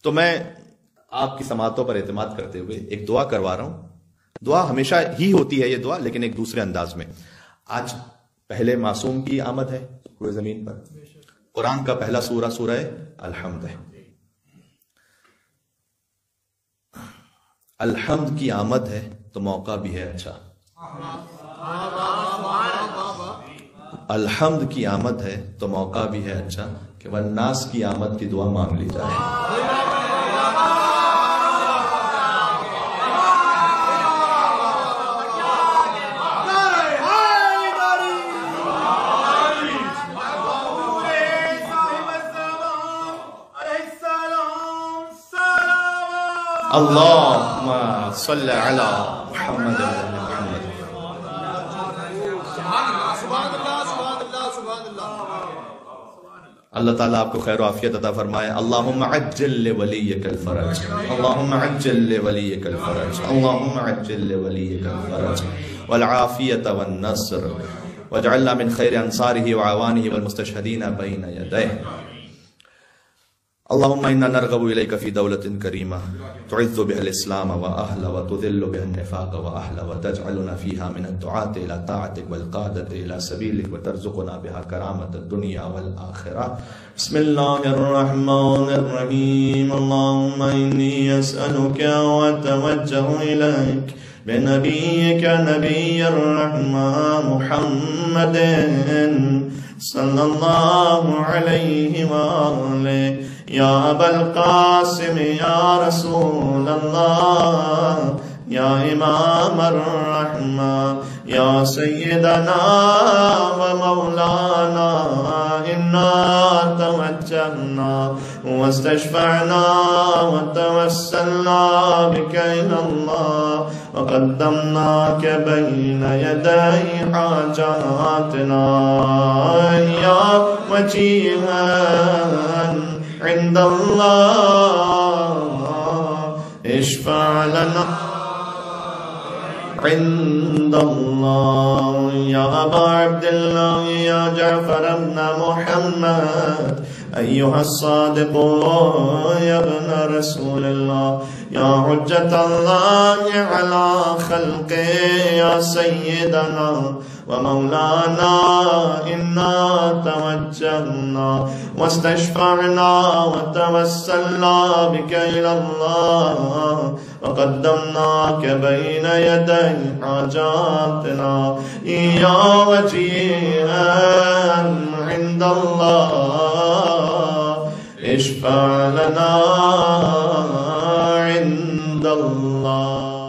تو میں آپ کی سماعتوں پر اعتماد کرتے ہوئے ایک دعا کروا رہا ہوں. دعا ہمیشہ ہی ہوتی ہے یہ دعا، لیکن ایک دوسرے انداز میں. آج پہلے معصوم کی آمد ہے روئے زمین پر. قرآن کا پہلا سورہ سورہ الحمد ہے. الحمد کی آمد ہے تو موقع بھی ہے اچھا. الحمد کی آمد ہے تو موقع بھی ہے اچھا کہ والناس کی آمد کی دعا مانگ لی جائے. اللہم صلی علی محمد محمد. اللہ تعالیٰ آپ کو خیر و عافیت عطا فرمائے. اللہم عجل لولیک الفرج، اللہم عجل لولیک الفرج، اللہم عجل لولیک الفرج والعافیت والنصر واجعلنا من خیر انصارہ وعوانہ والمستشہدین بین یدیہ. اللهم إنا نرغب إليك في دولة كريمة تعز بها الإسلام وأهله وتذل بها النفاق وأهله وتجعلنا فيها من الدعاة إلى طاعتك والقادة إلى سبيلك وترزقنا بها كرامة الدنيا والآخرة. بسم الله الرحمن الرحيم. اللهم إني أسألك وأتوجه إليك بنبيك نبي الرحمة محمد صلى الله عليه وآله يا أبا القاسم يا رسول الله يا إمام الرحمة يا سيدنا ومولانا إنا توجهنا واستشفعنا وتوسلنا بك إلى الله وقدمناك بين يدي حاجاتنا يا وجيها عند الله اشفع لنا عند الله يا أبا عبد الله يا جعفر بن محمد أيها الصادق يا ابن رسول الله يا حجة الله على خلقه يا سيدنا ومولانا إنا توجهنا واستشفعنا وتوسلنا بك إلى الله وقدمناك بين يدي حاجاتنا يا وجيها عند الله اشفع لنا عند الله.